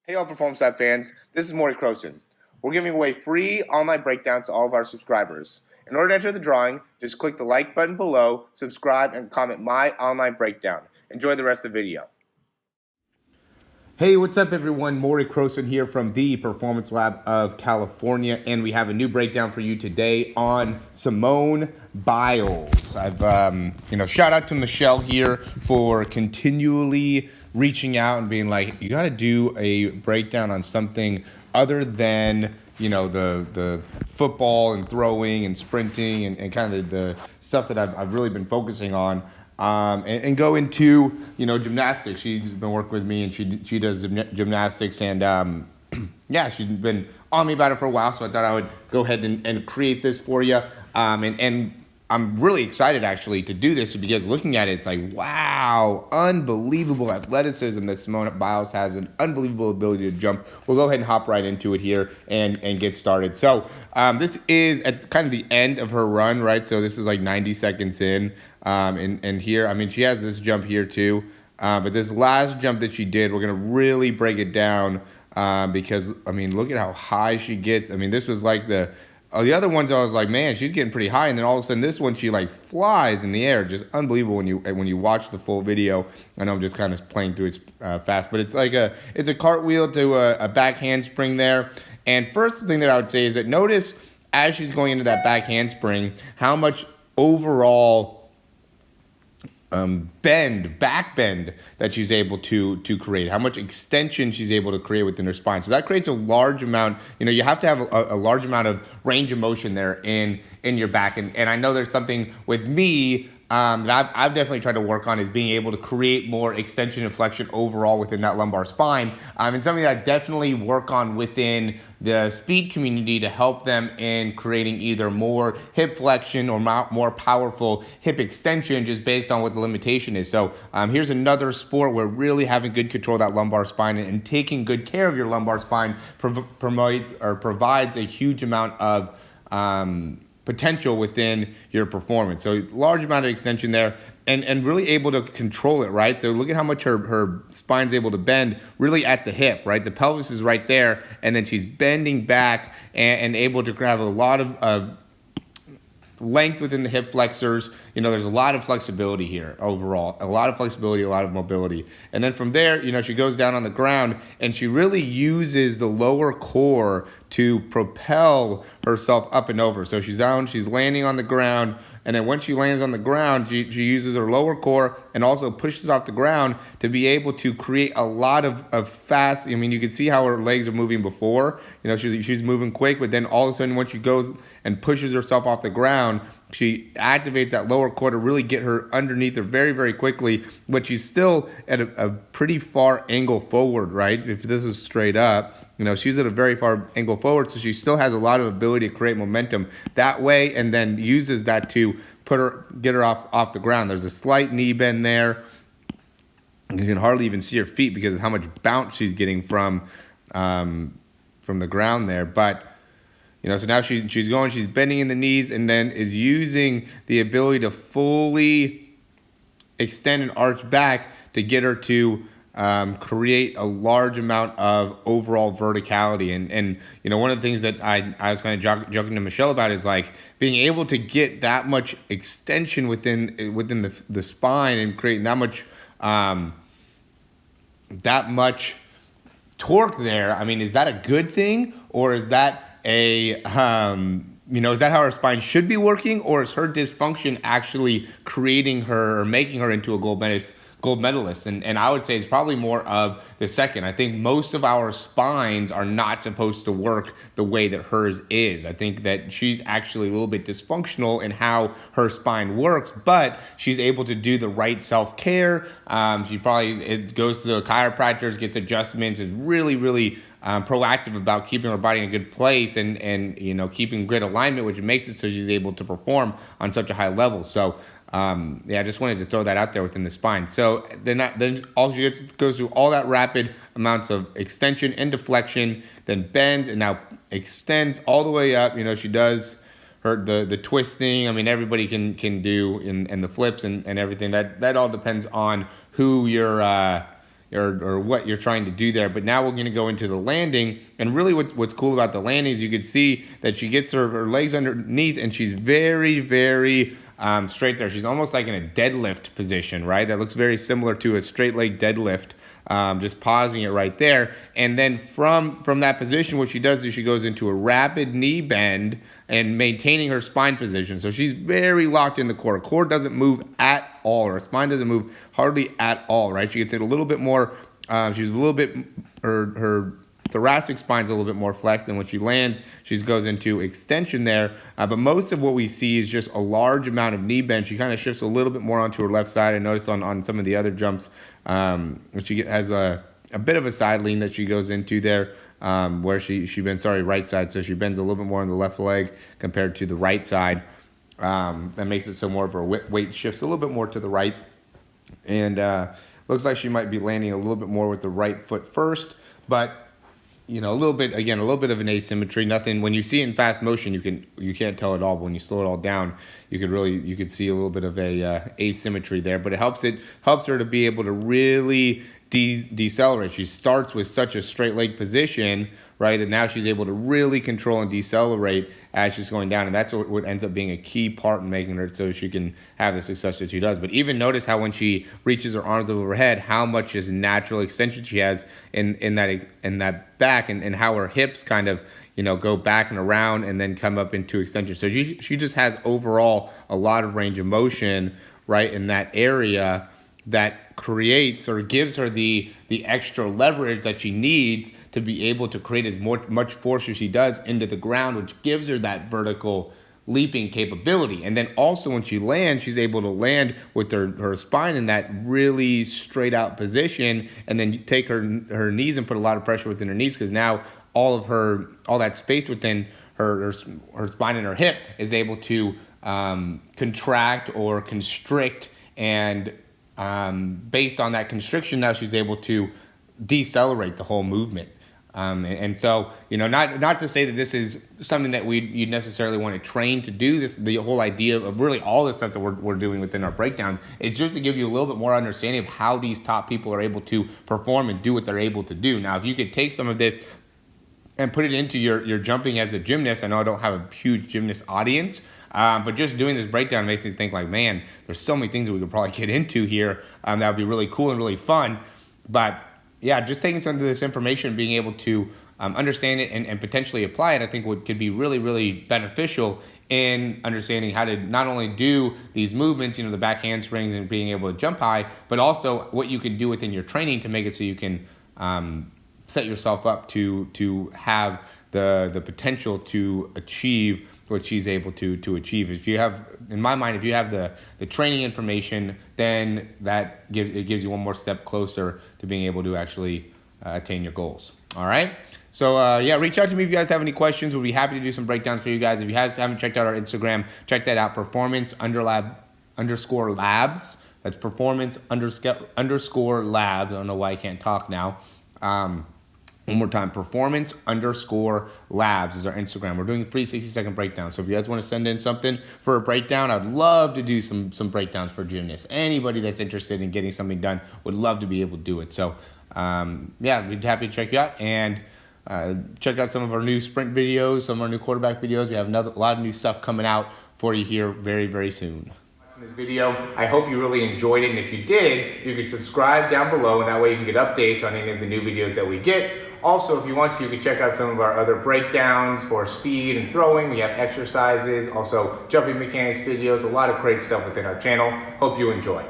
Hey all Performance Lab fans, this is Morey Croson. We're giving away free online breakdowns to all of our subscribers. In order to enter the drawing, just click the like button below, subscribe, and comment my online breakdown. Enjoy the rest of the video. Hey, what's up everyone? Morey Croson here from the Performance Lab of California, and we have a new breakdown for you today on Simone Biles. I've, shout out to Michelle here for continually reaching out and being like, you got to do a breakdown on something other than the football and throwing and sprinting and kind of the stuff that I've really been focusing on. And go into gymnastics. She's been working with me, and she does gymnastics, and yeah, she's been on me about it for a while. So I thought I would go ahead and create this for you. And I'm really excited actually to do this because looking at it, it's like, wow, unbelievable athleticism that Simone Biles has, an unbelievable ability to jump. We'll go ahead and hop right into it here and get started. So this is at kind of the end of her run, right? So this is like 90 seconds in. And here, I mean, she has this jump here too. But this last jump that she did, we're going to really break it down because, I mean, look at how high she gets. I mean, this was like the other ones I was like, man, she's getting pretty high, and then all of a sudden this one she like flies in the air, just unbelievable when you watch the full video. I know I'm just kind of playing through it fast, but it's like a cartwheel to a back handspring there. And first thing that I would say is that notice as she's going into that back handspring, how much overall back bend that she's able to create, how much extension she's able to create within her spine. So that creates a large amount, you have to have a large amount of range of motion there in your back. And I know there's something with me that I've definitely tried to work on is being able to create more extension and flexion overall within that lumbar spine. And something that I definitely work on within the speed community to help them in creating either more hip flexion or more powerful hip extension just based on what the limitation is. So here's another sport where really having good control of that lumbar spine and taking good care of your lumbar spine provides a huge amount of potential within your performance. So large amount of extension there and really able to control it, right? So look at how much her spine's able to bend really at the hip, right? The pelvis is right there, and then she's bending back and able to have a lot of length within the hip flexors. There's a lot of flexibility here overall, a lot of flexibility, a lot of mobility. And then from there, she goes down on the ground and she really uses the lower core to propel herself up and over. So she's down, she's landing on the ground, and then once she lands on the ground, she uses her lower core and also pushes off the ground to be able to create a lot of fast. I mean, you can see how her legs are moving before. She's moving quick, but then all of a sudden, once she goes and pushes herself off the ground, she activates that lower core to really get her underneath her very, very quickly, but she's still at a pretty far angle forward, right? If this is straight up, she's at a very far angle forward, so she still has a lot of ability to create momentum that way, and then uses that to get her off the ground. There's a slight knee bend there. You can hardly even see her feet because of how much bounce she's getting from the ground there, but so now she's bending in the knees and then is using the ability to fully extend and arch back to get her to create a large amount of overall verticality. And one of the things that I was kind of joking to Michelle about is like being able to get that much extension within the spine and creating that much torque there. I mean, is that a good thing, or is that is that how her spine should be working, or is her dysfunction actually creating her or making her into a gold medalist? And I would say it's probably more of the second. I think most of our spines are not supposed to work the way that hers is. I think that she's actually a little bit dysfunctional in how her spine works, but she's able to do the right self-care. She probably goes to the chiropractors, gets adjustments, is really, really proactive about keeping her body in a good place and keeping great alignment, which makes it so she's able to perform on such a high level. So I just wanted to throw that out there within the spine. So then all she goes through all that rapid amounts of extension and deflection, then bends and now extends all the way up. She does the twisting. I mean, everybody can do and the flips and everything. That all depends on who you're or what you're trying to do there. But now we're going to go into the landing, and really what's cool about the landing is you can see that she gets her legs underneath, and she's very, very straight there. She's almost like in a deadlift position, right? That looks very similar to a straight leg deadlift. Just pausing it right there. And then from that position, what she does is she goes into a rapid knee bend and maintaining her spine position. So she's very locked in the core. Her core doesn't move at all. Her spine doesn't move hardly at all, right? She gets it a little bit more, she's a little bit, her thoracic spine's a little bit more flexed, and when she lands, she goes into extension there. But most of what we see is just a large amount of knee bend. She kind of shifts a little bit more onto her left side. I noticed on some of the other jumps, she has a bit of a side lean that she goes into there, where she bends, right side. So she bends a little bit more on the left leg compared to the right side. That makes it so more of her weight shifts a little bit more to the right. And looks like she might be landing a little bit more with the right foot first, but a little bit of an asymmetry. Nothing, when you see it in fast motion, you can't tell at all. But when you slow it all down, you could see a little bit of a asymmetry there. But it helps her to be able to really decelerate. She starts with such a straight leg position, right, that now she's able to really control and decelerate as she's going down, and that's what ends up being a key part in making her so she can have the success that she does. But even notice how when she reaches her arms over her head, how much just natural extension she has in that back, and how her hips kind of go back and around and then come up into extension. So she just has overall a lot of range of motion, right, in that area that creates or gives her the extra leverage that she needs to be able to create as much force as she does into the ground, which gives her that vertical leaping capability. And then also when she lands, she's able to land with her spine in that really straight out position, and then you take her knees and put a lot of pressure within her knees, because now all that space within her spine and her hip is able to contract or constrict, and based on that constriction, now she's able to decelerate the whole movement. And so, not to say that this is something that you'd necessarily want to train to do. This, the whole idea of really all this stuff that we're doing within our breakdowns is just to give you a little bit more understanding of how these top people are able to perform and do what they're able to do. Now, if you could take some of this and put it into your jumping as a gymnast, I know I don't have a huge gymnast audience, but just doing this breakdown makes me think like, man, there's so many things that we could probably get into here that would be really cool and really fun. But yeah, just taking some of this information, being able to understand it and potentially apply it, I think could be really, really beneficial in understanding how to not only do these movements, the back handsprings and being able to jump high, but also what you can do within your training to make it so you can set yourself up to have the potential to achieve what she's able to achieve. If you have, in my mind, if you have the training information, then it gives you one more step closer to being able to actually attain your goals. All right. So reach out to me if you guys have any questions. We'll be happy to do some breakdowns for you guys. If you guys haven't checked out our Instagram, check that out. Performance_labs. That's performance_labs. I don't know why I can't talk now. One more time, performance_labs is our Instagram. We're doing free 60-second breakdowns. So if you guys want to send in something for a breakdown, I'd love to do some breakdowns for gymnasts. Anybody that's interested in getting something done would love to be able to do it. So we'd be happy to check you out, and check out some of our new sprint videos, some of our new quarterback videos. We have a lot of new stuff coming out for you here very, very soon. This video, I hope you really enjoyed it, and if you did, you can subscribe down below, and that way you can get updates on any of the new videos that we get. Also, if you want to, you can check out some of our other breakdowns for speed and throwing. We have exercises, also jumping mechanics videos, a lot of great stuff within our channel. Hope you enjoy.